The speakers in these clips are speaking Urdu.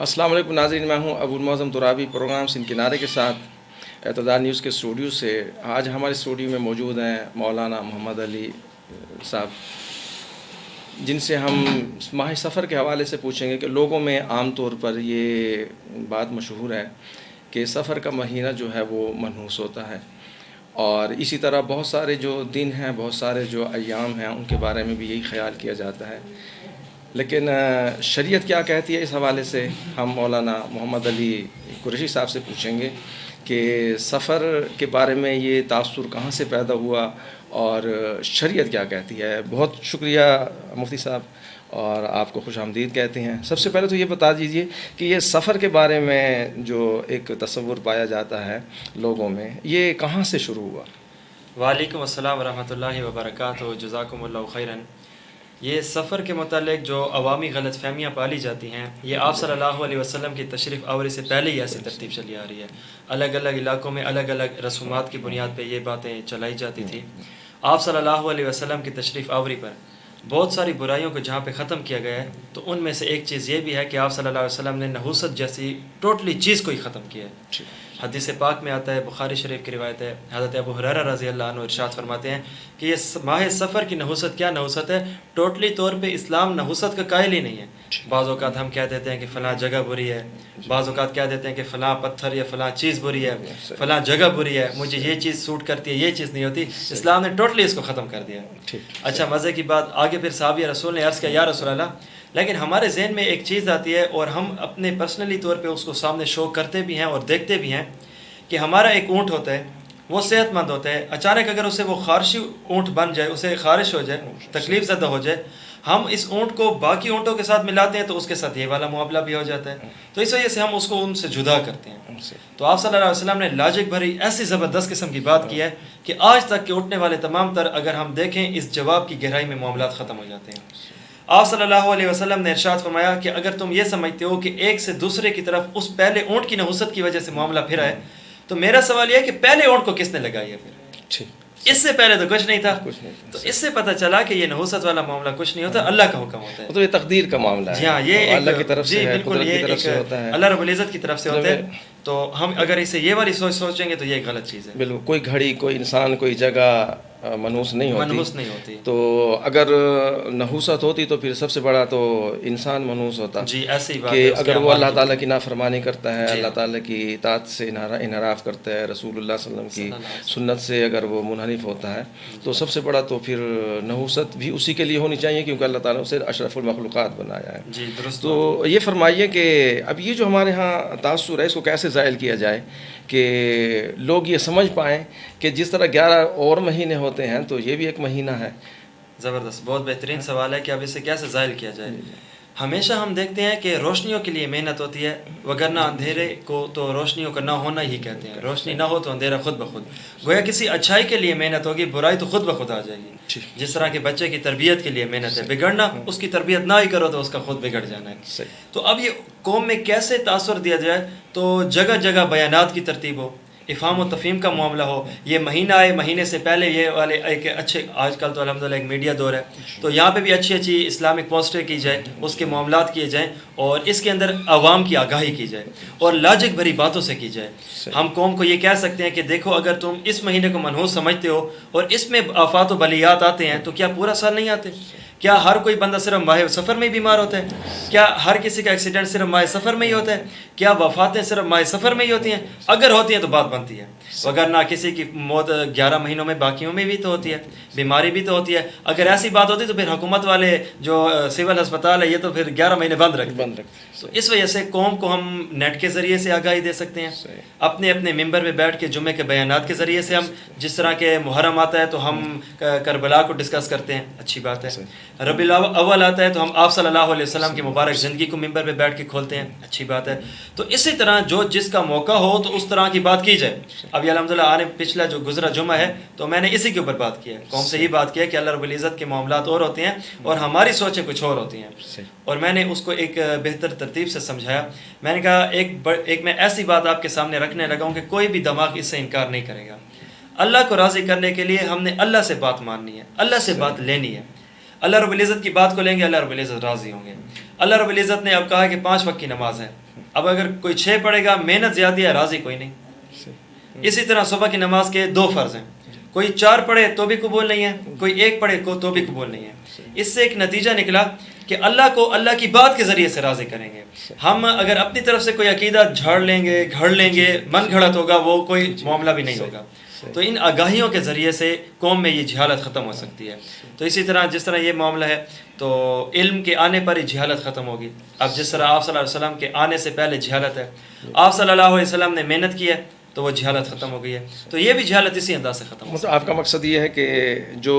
السلام علیکم ناظرین، میں ہوں ابو المعظم ترابی، پروگرام سندھ کنارے کے ساتھ اعتدال نیوز کے اسٹوڈیو سے۔ آج ہمارے اسٹوڈیو میں موجود ہیں مولانا محمد علی صاحب، جن سے ہم ماہ سفر کے حوالے سے پوچھیں گے کہ لوگوں میں عام طور پر یہ بات مشہور ہے کہ سفر کا مہینہ جو ہے وہ منحوس ہوتا ہے، اور اسی طرح بہت سارے جو دن ہیں، بہت سارے جو ایام ہیں، ان کے بارے میں بھی یہی خیال کیا جاتا ہے۔ لیکن شریعت کیا کہتی ہے اس حوالے سے ہم مولانا محمد علی قریشی صاحب سے پوچھیں گے کہ سفر کے بارے میں یہ تاثر کہاں سے پیدا ہوا اور شریعت کیا کہتی ہے۔ بہت شکریہ مفتی صاحب، اور آپ کو خوش آمدید کہتے ہیں۔ سب سے پہلے تو یہ بتا دیجئے کہ یہ سفر کے بارے میں جو ایک تصور پایا جاتا ہے لوگوں میں، یہ کہاں سے شروع ہوا؟ وعلیکم السلام ورحمۃ اللہ وبرکاتہ، جزاکم اللہ خیراً۔ یہ سفر کے متعلق جو عوامی غلط فہمیاں پالی جاتی ہیں، یہ آپ صلی اللہ علیہ وسلم کی تشریف آوری سے پہلے ہی ایسی ترتیب چلی آ رہی ہے۔ الگ الگ علاقوں میں الگ الگ رسومات کی بنیاد پہ یہ باتیں چلائی جاتی تھی۔ آپ صلی اللہ علیہ وسلم کی تشریف آوری پر بہت ساری برائیوں کو جہاں پہ ختم کیا گیا ہے، تو ان میں سے ایک چیز یہ بھی ہے کہ آپ صلی اللہ علیہ وسلم نے نحوست جیسی ٹوٹلی چیز کو ہی ختم کیا ہے۔ حدیث پاک میں آتا ہے، بخاری شریف کی روایت ہے، حضرت ابو ہریرہ رضی اللہ عنہ ارشاد فرماتے ہیں کہ یہ ماہ سفر کی نحوست کیا نحوست ہے، ٹوٹلی طور پہ اسلام نحوست کا قائل ہی نہیں ہے۔ بعض اوقات ہم کہہ دیتے ہیں کہ فلاں جگہ بری ہے، بعض اوقات کہہ دیتے ہیں کہ فلاں پتھر یا فلاں چیز بری ہے، فلاں جگہ بری ہے، مجھے یہ چیز سوٹ کرتی ہے، یہ چیز نہیں ہوتی۔ اسلام نے ٹوٹلی اس کو ختم کر دیا۔ اچھا، مزے کی بات، آگے پھر صحابہ رسول نے عرض کیا یا رسول اللہ، لیکن ہمارے ذہن میں ایک چیز آتی ہے اور ہم اپنے پرسنلی طور پہ اس کو سامنے شو کرتے بھی ہیں اور دیکھتے بھی ہیں کہ ہمارا ایک اونٹ ہوتا ہے، وہ صحت مند ہوتا ہے، اچانک اگر اسے وہ خارشی اونٹ بن جائے، اسے خارش ہو جائے، تکلیف زدہ ہو جائے، ہم اس اونٹ کو باقی اونٹوں کے ساتھ ملاتے ہیں تو اس کے ساتھ یہ والا معاملہ بھی ہو جاتا ہے، تو اس وجہ سے ہم اس کو ان سے جدا کرتے ہیں۔ تو آپ صلی اللہ علیہ وسلم نے لاجک بھری ایسی زبردست قسم کی بات کی ہے کہ آج تک کے اٹھنے والے تمام تر اگر ہم دیکھیں اس جواب کی گہرائی میں معاملات ختم ہو جاتے ہیں۔ آپ صلی اللہ علیہ وسلم نے ارشاد فرمایا کہ اگر تم یہ سمجھتے ہو کہ ایک سے دوسرے کی طرف اس پہلے اونٹ کی نحوست کی وجہ سے معاملہ پھرا ہے، تو میرا سوال یہ ہے کہ پہلے اونٹ کو کس نے لگائی ہے؟ پھر اس سے پہلے تو کچھ نہیں تھا۔ تو اس سے پتہ چلا کہ یہ نحوست والا معاملہ کچھ نہیں ہوتا، اللہ کا حکم ہوتا ہے۔ تو یہ تقدیر کا معاملہ ہے، جی ہاں، یہ اللہ کی طرف سے ہے، بالکل یہ اللہ رب العزت کی طرف سے ہوتا ہے۔ تو ہم اگر اسے یہ والی سوچیں گے تو یہ غلط چیز ہے۔ بالکل، کوئی گھڑی، کوئی انسان، کوئی جگہ منحوس نہیں ہوتی۔ تو اگر نحوست ہوتی تو پھر سب سے بڑا تو انسان منحوس ہوتا۔ جی، ایسی بات کہ ہے اگر وہ اللہ تعالیٰ کی نافرمانی کرتا ہے، اللہ تعالیٰ کی اطاعت سے انحراف کرتا ہے، رسول اللہ صلی اللہ علیہ وسلم کی سنت سے اگر وہ منحرف ہوتا ہے، تو سب سے بڑا تو پھر نحوست بھی اسی کے لیے ہونی چاہیے، کیونکہ اللہ تعالیٰ اسے اشرف المخلوقات بنایا ہے۔ جی درست۔ تو یہ فرمائیے کہ اب یہ جو ہمارے ہاں تاثر ہے، اس کو کیسے زائل کیا جائے کہ لوگ یہ سمجھ پائیں کہ جس طرح 11 اور مہینے ہوتے ہیں تو یہ بھی ایک مہینہ ہے۔ زبردست، بہت بہترین سوال ہے کہ اب اسے کیسے زائل کیا جائے۔ ہمیشہ ہم دیکھتے ہیں کہ روشنیوں کے لیے محنت ہوتی ہے، وگرنہ اندھیرے کو تو روشنیوں کا نہ ہونا ہی کہتے ہیں۔ روشنی نہ ہو تو اندھیرا خود بخود۔ گویا کسی اچھائی کے لیے محنت ہوگی، برائی تو خود بخود آ جائے گی۔ جس طرح کے بچے کی تربیت کے لیے محنت ہے، بگڑنا، اس کی تربیت نہ ہی کرو تو اس کا خود بگڑ جانا ہے۔ تو اب یہ قوم میں کیسے تاثر دیا جائے؟ تو جگہ جگہ بیانات کی ترتیب ہو، افہام و تفہیم کا معاملہ ہو، یہ مہینہ آئے، مہینے سے پہلے یہ والے ایک اچھے، آج کل تو الحمدللہ ایک میڈیا دور ہے، تو یہاں پہ بھی اچھی اچھی اسلامک پوسٹیں کی جائیں، اس کے معاملات کیے جائیں اور اس کے اندر عوام کی آگاہی کی جائے اور لاجک بھری باتوں سے کی جائے۔ ہم قوم کو یہ کہہ سکتے ہیں کہ دیکھو، اگر تم اس مہینے کو منحوس سمجھتے ہو اور اس میں آفات و بلیات آتے ہیں تو کیا پورا سال نہیں آتے؟ کیا ہر کوئی بندہ صرف ماہ سفر میں ہی بیمار ہوتا ہے؟ کیا ہر کسی کا ایکسیڈنٹ صرف ماہ سفر میں ہی ہوتا ہے؟ کیا وفاتیں صرف ماہ سفر میں ہی ہوتی ہیں؟ اگر ہوتی ہیں تو بات بنتی ہے، وگرنہ کسی کی موت 11 مہینوں میں باقیوں میں بھی تو ہوتی ہے، بیماری بھی تو ہوتی ہے۔ اگر ایسی بات ہوتی تو پھر حکومت والے جو سول ہسپتال ہے یہ تو پھر 11 مہینے بند رکھتے ہیں۔ تو اس وجہ سے قوم کو ہم نیٹ کے ذریعے سے آگاہی دے سکتے ہیں، اپنے اپنے ممبر پہ بیٹھ کے جمعے کے بیانات کے ذریعے سے، ہم جس طرح کے محرم آتا ہے تو ہم کربلا کو ڈسکس کرتے ہیں، اچھی بات ہے۔ ربیع الاول آتا ہے تو ہم آپ صلی اللہ علیہ وسلم کی مبارک زندگی کو ممبر پہ بیٹھ کے کھولتے ہیں، اچھی بات ہے۔ تو اسی طرح جو جس کا موقع ہو تو اس طرح کی بات کی جائے۔ اب یہ الحمدللہ آنے پچھلا جو گزرا جمعہ ہے تو میں نے اسی کے اوپر بات کی ہے، قوم سے یہ بات کی ہے کہ اللہ رب العزت کے معاملات اور ہوتے ہیں اور ہماری سوچیں کچھ اور ہوتی ہیں، اور میں نے اس کو ایک بہتر ترتیب سے سمجھایا۔ میں نے کہا ایک میں ایسی بات آپ کے سامنے رکھنے لگا ہوں کہ کوئی بھی دماغ اس سے انکار نہیں کرے گا۔ اللہ کو راضی کرنے کے لیے ہم نے اللہ سے بات ماننی ہے، اللہ سے بات لینی ہے۔ اللہ رب العزت کی بات کو لیں گے, اللہ رب العزت راضی ہوں گے. اللہ رب العزت نے اب کہا کہ 5 وقت کی نماز ہے, اب اگر کوئی 6 پڑھے گا محنت زیادہ ہے, راضی کوئی نہیں. اسی طرح صبح کی نماز کے 2 فرض ہیں, کوئی 4 پڑھے تو بھی قبول نہیں ہے, کوئی 1 پڑھے کو تو بھی قبول نہیں ہے. اس سے ایک نتیجہ نکلا کہ اللہ کو اللہ کی بات کے ذریعے سے راضی کریں گے. ہم اگر اپنی طرف سے کوئی عقیدہ جھاڑ لیں گے, گھڑ لیں گے, من گھڑت ہوگا, وہ کوئی معاملہ بھی نہیں ہوگا. تو ان آگاہیوں کے ذریعے سے قوم میں یہ جہالت ختم ہو سکتی ہے. تو اسی طرح جس طرح یہ معاملہ ہے تو علم کے آنے پر ہی جہالت ختم ہوگی. اب جس طرح آپ صلی اللہ علیہ وسلم کے آنے سے پہلے جہالت ہے, آپ صلی اللہ علیہ وسلم نے محنت کی ہے تو وہ جہالت ختم ہو گئی ہے. تو یہ بھی جہالت اسی انداز سے ختم ہو مطلب آپ کا مقصد یہ ہے کہ جو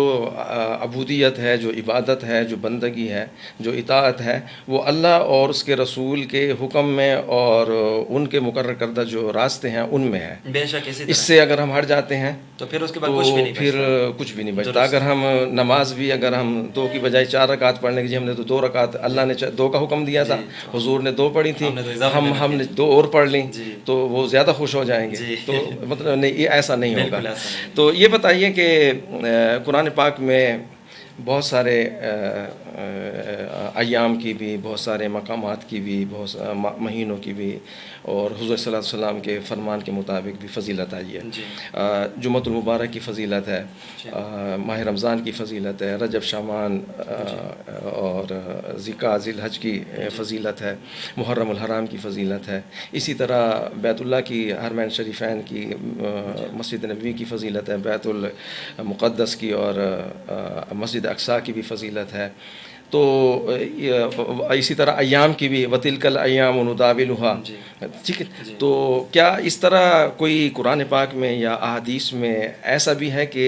عبودیت ہے, جو عبادت ہے, جو بندگی ہے, جو اطاعت ہے, وہ اللہ اور اس کے رسول کے حکم میں اور ان کے مقرر کردہ جو راستے ہیں ان میں ہے. بے شک اسی اس سے اگر ہم ہٹ جاتے ہیں تو پھر اس کے بعد تو پھر کچھ بھی نہیں بچتا. اگر ہم نماز بھی اگر ہم 2 کی بجائے 4 رکعت پڑھنے کی, ہم نے تو 2 رکعت, اللہ نے 2 کا حکم دیا تھا, حضور نے 2 پڑھی تھی, ہم نے 2 اور پڑھ لیں تو وہ زیادہ خوش ہو جائیں گے. تو مطلب نہیں, یہ ایسا نہیں ہوگا. تو یہ بتائیے کہ قرآن پاک میں بہت سارے ایام کی بھی, بہت سارے مقامات کی بھی, بہت مہینوں کی بھی, اور حضور صلی اللہ علیہ وسلم کے فرمان کے مطابق بھی فضیلت آئی ہے. جمعۃ المبارک کی فضیلت ہے, ماہ رمضان کی فضیلت ہے, رجب شعبان اور ذی الحج کی فضیلت ہے, محرم الحرام کی فضیلت ہے. اسی طرح بیت اللہ کی, حرمین شریفین کی, مسجد نبوی کی فضیلت ہے, بیت المقدس کی اور مسجد اقصیٰ کی بھی فضیلت ہے. تو اسی طرح ایام کی بھی, وَتِلْكَ الْأَيَّامُ نُدَاوِلُهَا, ٹھیک ہے. تو کیا اس طرح کوئی قرآن پاک میں یا احادیث میں ایسا بھی ہے کہ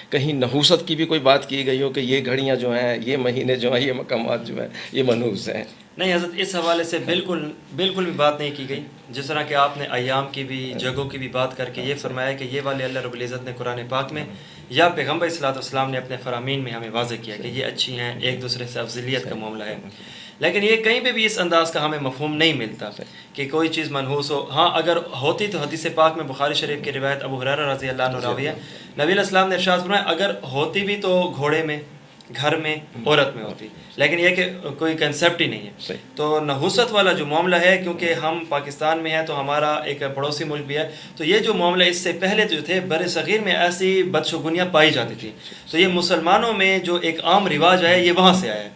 کہیں نحوست کی بھی کوئی بات کی گئی ہو کہ یہ گھڑیاں جو ہیں, یہ مہینے جو ہیں, یہ مقامات جو ہیں, یہ منحوس ہیں؟ نہیں حضرت, اس حوالے سے بالکل بھی بات نہیں کی گئی. جس طرح کہ آپ نے ایام کی بھی, جگہوں کی بھی بات کر کے یہ فرمایا کہ یہ والے اللہ رب العزت نے قرآن پاک میں یا پیغمبر صلی اللہ علیہ وسلم نے اپنے فرامین میں ہمیں واضح کیا کہ یہ اچھی ہیں, ایک دوسرے سے افضلیت کا معاملہ ہے. لیکن یہ کہیں پہ بھی اس انداز کا ہمیں مفہوم نہیں ملتا کہ کوئی چیز منحوس ہو. ہاں اگر ہوتی تو حدیث پاک میں بخاری شریف کی روایت ابو ہریرہ رضی اللہ عنہ راوی ہے, نبی علیہ السلام نے ارشاد فرمایا اگر ہوتی بھی تو گھوڑے میں, گھر میں, عورت میں ہوتی, لیکن یہ کہ کوئی کنسیپٹ ہی نہیں ہے. تو نحوست والا جو معاملہ ہے, کیونکہ ہم پاکستان میں ہیں تو ہمارا ایک پڑوسی ملک بھی ہے, تو یہ جو معاملہ اس سے پہلے جو تھے بر صغیر میں ایسی بدشگونیاں پائی جاتی تھی, تو یہ مسلمانوں میں جو ایک عام رواج ہے یہ وہاں سے آیا ہے.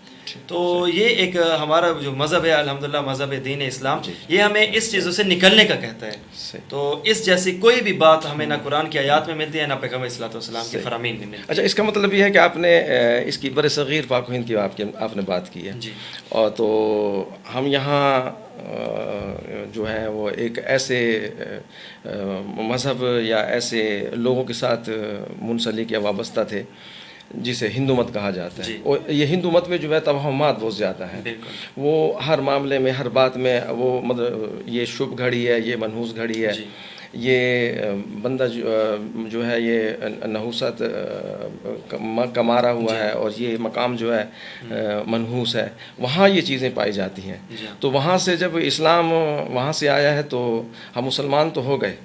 تو یہ ایک ہمارا جو مذہب ہے الحمدللہ, مذہب دین اسلام, یہ ہمیں اس چیزوں سے نکلنے کا کہتا ہے. تو اس جیسی کوئی بھی بات ہمیں نہ قرآن کی آیات میں ملتی ہے, نہ پیغمبر صلی اللہ علیہ وسلم کے فرامین میں ملتی ہے. اچھا, اس کا مطلب یہ ہے کہ آپ نے اس کی بر صغیر پاک و ہند کی آپ نے بات کی ہے. اور تو ہم یہاں جو ہے وہ ایک ایسے مذہب یا ایسے لوگوں کے ساتھ منسلک یا وابستہ تھے جسے ہندو مت کہا جاتا ہے. اور یہ ہندو مت میں جو ہے توہمات بہت زیادہ ہیں. وہ ہر معاملے میں, ہر بات میں وہ مطلب یہ شبھ گھڑی ہے, یہ منحوس گھڑی ہے, یہ بندہ جو ہے یہ نحوست کمارا ہوا ہے, اور یہ مقام جو ہے منحوس ہے. وہاں یہ چیزیں پائی جاتی ہیں. تو وہاں سے جب اسلام وہاں سے آیا ہے تو ہم مسلمان تو ہو گئے,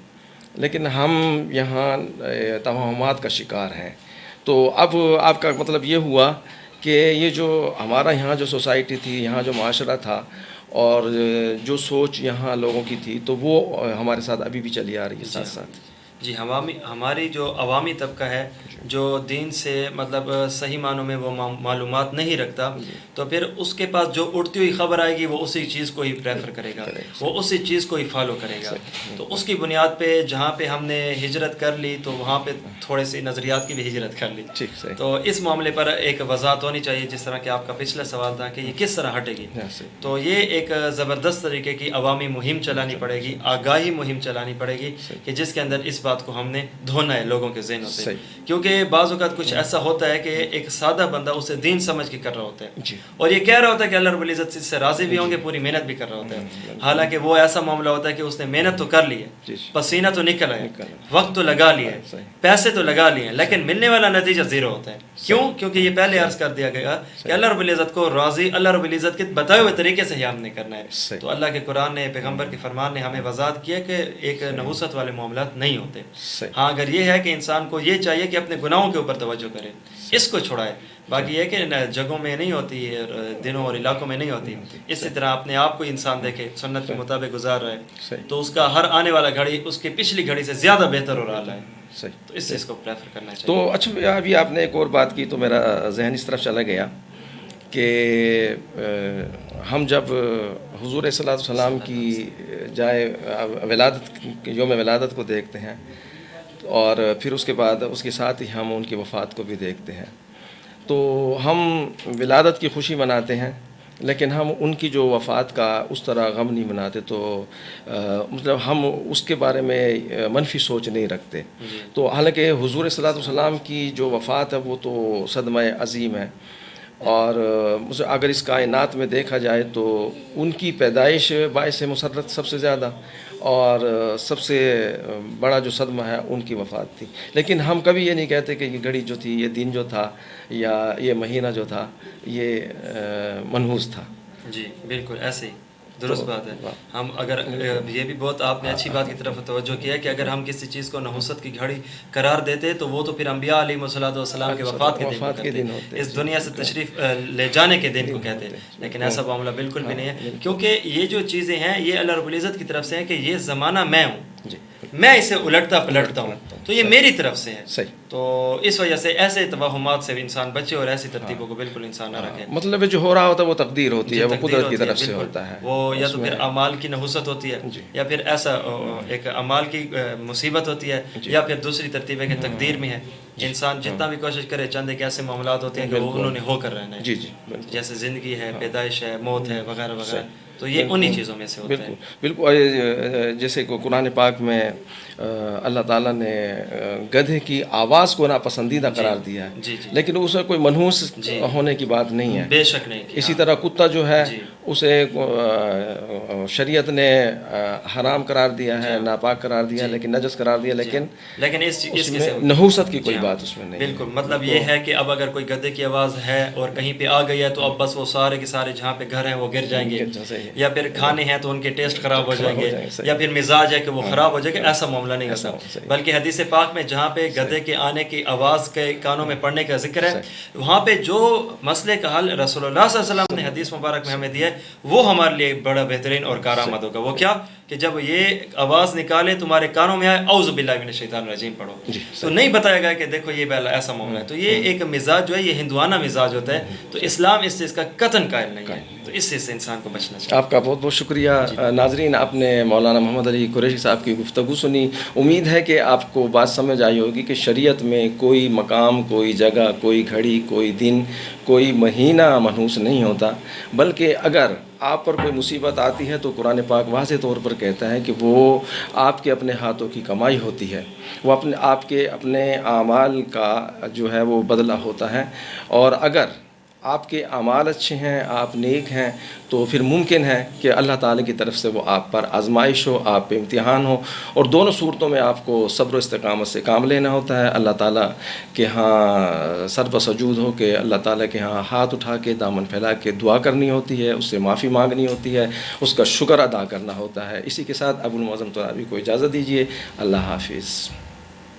لیکن ہم یہاں توہمات کا شکار ہیں. تو اب آپ کا مطلب یہ ہوا کہ یہ جو ہمارا یہاں جو سوسائٹی تھی, یہاں جو معاشرہ تھا, اور جو سوچ یہاں لوگوں کی تھی, تو وہ ہمارے ساتھ ابھی بھی چلی آ رہی ہے ساتھ ساتھ. جی, ہماری جو عوامی طبقہ ہے جو دین سے مطلب صحیح معنوں میں وہ معلومات نہیں رکھتا, تو پھر اس کے پاس جو اڑتی ہوئی خبر آئے گی وہ اسی چیز کو ہی پریفر کرے گا, وہ اسی چیز کو ہی فالو کرے گا. تو اس کی بنیاد پہ جہاں پہ ہم نے ہجرت کر لی تو وہاں پہ تھوڑے سی نظریات کی بھی ہجرت کر لی. تو اس معاملے پر ایک وضاحت ہونی چاہیے, جس طرح کہ آپ کا پچھلا سوال تھا کہ یہ کس طرح ہٹے گی. تو یہ ایک زبردست طریقے کی عوامی مہم چلانی پڑے گی, آگاہی مہم چلانی پڑے گی, کہ جس کے اندر اس بات کو ہم نے دھونا ہے لوگوں کے ذہنوں سے. کیونکہ بعض اوقات کچھ ایسا ہوتا ہے کہ ایک سادہ بندہ اسے دین سمجھ کے کر رہا ہوتا ہے, اور یہ کہہ رہا ہوتا ہے کہ اللہ رب العزت سے راضی بھی ہوں گے, پوری محنت بھی کر رہا ہوتا ہے. حالانکہ وہ ایسا معاملہ ہوتا ہے کہ اس نے محنت تو کر لی ہے, پسینہ تو نکل ہے, وقت تو لگا لیا ہے, پیسے تو لگا لیے ہیں, لیکن ملنے والا نتیجہ زیرو ہوتا ہے. کیوں؟ کیونکہ یہ پہلے عرض کر دیا گیا کہ اللہ رب العزت کو راضی اللہ رب العزت کے بتائے ہوئے طریقے سے ہی ہم نے کرنا ہے. تو اللہ کے قرآن نے, پیغمبر کے فرمان نے ہمیں وضاحت کیا کہ ایک نحوست والے معاملات نہیں ہوتے. تھے. صحیح. ہاں اگر یہ ہے کہ انسان کو یہ چاہیے کہ اپنے گناہوں کے اوپر توجہ کرے, اس کو چھڑائے. باقی یہ کہ جگہوں میں نہیں ہوتی, دنوں اور علاقوں میں نہیں ہوتی. اسی طرح اپنے آپ کو انسان دیکھے سنت کے مطابق گزار رہا ہے تو اس کا ہر آنے والا گھڑی اس کی پچھلی گھڑی سے زیادہ بہتر ہو رہا ہے. صحیح. تو اس چیز کو پریفر کرنا چاہیے. تو اچھا ابھی آپ نے ایک اور بات کی تو میرا ذہن اس طرف چلا گیا کہ ہم جب حضور صلی اللہ علیہ وسلم کی جائے ولادت یوم ولادت کو دیکھتے ہیں اور پھر اس کے بعد اس کے ساتھ ہی ہم ان کی وفات کو بھی دیکھتے ہیں, تو ہم ولادت کی خوشی مناتے ہیں لیکن ہم ان کی جو وفات کا اس طرح غم نہیں مناتے. تو مطلب ہم اس کے بارے میں منفی سوچ نہیں رکھتے. تو حالانکہ حضور صلی اللہ علیہ وسلم کی جو وفات ہے وہ تو صدمہ عظیم ہے, اور اگر اس کائنات میں دیکھا جائے تو ان کی پیدائش باعث مسرت سب سے زیادہ اور سب سے بڑا جو صدمہ ہے ان کی وفات تھی. لیکن ہم کبھی یہ نہیں کہتے کہ یہ گھڑی جو تھی, یہ دن جو تھا یا یہ مہینہ جو تھا یہ منحوس تھا. جی بالکل ایسے ہی درست بات ہے. ہم اگر یہ بھی بہت آپ نے اچھی بات کی طرف توجہ کیا ہے کہ اگر ہم کسی چیز کو نحوست کی گھڑی قرار دیتے تو وہ تو پھر انبیاء علیہ الصلوۃ والسلام کے وفات کے دن ہوتے, اس دنیا سے تشریف لے جانے کے دن کو کہتے ہیں. لیکن ایسا معاملہ بالکل بھی نہیں ہے, کیونکہ یہ جو چیزیں ہیں یہ اللہ رب العزت کی طرف سے ہیں کہ یہ زمانہ میں ہوں, میں اسے الٹتا پلٹتا ہوں, تو یہ میری طرف سے ہے. صحیح. تو اس وجہ سے ایسے توہمات سے انسان بچے اور ایسی ترتیبوں کو بالکل انسان نہ رکھے. مطلب جو ہو رہا ہوتا ہے وہ تقدیر ہوتی ہے, وہ قدرت کی طرف سے ہوتا ہے. وہ یا تو پھر اعمال کی نحوست ہوتی ہے یا پھر ایسا ایک اعمال کی مصیبت ہوتی ہے, یا پھر دوسری ترتیب ہے کہ تقدیر میں ہے. انسان جتنا بھی کوشش کرے, چند ایک ایسے معاملات ہوتے ہیں کہ وہ انہوں نے ہو کر رہنا ہے, جیسے زندگی ہے, پیدائش ہے, موت ہے, وغیرہ وغیرہ. تو یہ انہی چیزوں میں سے ہوتا ہے. بالکل جیسے کہ قرآن پاک میں اللہ تعالیٰ نے گدھے کی آواز کو ناپسندیدہ قرار دیا ہے, لیکن اس میں کوئی منحوس ہونے کی بات نہیں ہے. بے شک نہیں. اسی طرح کتا جو ہے اسے شریعت نے حرام قرار دیا ہے, ناپاک قرار دیا, لیکن نجس قرار دیا, لیکن اس میں نحوست کی کوئی بات اس میں نہیں. بالکل مطلب یہ ہے کہ اب اگر کوئی گدھے کی آواز ہے اور کہیں پہ آ گئی ہے تو اب بس وہ سارے کے سارے جہاں پہ گھر ہیں وہ گر جائیں گے, یا پھر کھانے ہیں تو ان کے ٹیسٹ خراب ہو جائیں گے, یا پھر مزاج ہے کہ وہ خراب ہو جائے گا. ایسا معاملہ نہیں ہوتا, بلکہ حدیث پاک میں جہاں پہ گدھے کے آنے کی آواز کے کانوں میں پڑنے کا ذکر ہے, وہاں پہ جو مسئلے کا حل رسول اللہ صلی اللہ علیہ وسلم نے حدیث مبارک میں ہمیں دیا ہے وہ ہمارے لیے بڑا بہترین اور کارآمد ہوگا. وہ کیا کہ جب یہ آواز نکالے تمہارے کانوں میں آئے اعوذ باللہ من الشیطان الرجیم پڑھو, تو نہیں بتایا گیا کہ دیکھو یہ ایسا معاملہ ہے. تو یہ ایک مزاج جو ہے یہ ہندوانہ مزاج ہوتا ہے, تو اسلام اس چیز کا قطعاً قائل نہیں ہے. تو اس چیز سے انسان کو بچنا چاہیے. آپ کا بہت بہت شکریہ. ناظرین, آپ نے مولانا محمد علی قریشی صاحب کی گفتگو سنی. امید ہے کہ آپ کو بات سمجھ آئی ہوگی کہ شریعت میں کوئی مقام, کوئی جگہ, کوئی گھڑی, کوئی دن, کوئی مہینہ منحوس نہیں ہوتا, بلکہ اگر آپ پر کوئی مصیبت آتی ہے تو قرآن پاک واضح طور پر کہتا ہے کہ وہ آپ کے اپنے ہاتھوں کی کمائی ہوتی ہے, وہ آپ کے اپنے اعمال کا جو ہے وہ بدلہ ہوتا ہے. اور اگر آپ کے اعمال اچھے ہیں, آپ نیک ہیں, تو پھر ممکن ہے کہ اللہ تعالی کی طرف سے وہ آپ پر آزمائش ہو, آپ پہ امتحان ہو, اور دونوں صورتوں میں آپ کو صبر و استقامت سے کام لینا ہوتا ہے. اللہ تعالیٰ کے ہاں سر بسجود ہو کے اللہ تعالیٰ کے ہاں ہاتھ اٹھا کے دامن پھیلا کے دعا کرنی ہوتی ہے, اس سے معافی مانگنی ہوتی ہے, اس کا شکر ادا کرنا ہوتا ہے. اسی کے ساتھ ابو المعظم ترابی کو اجازت دیجیے. اللہ حافظ.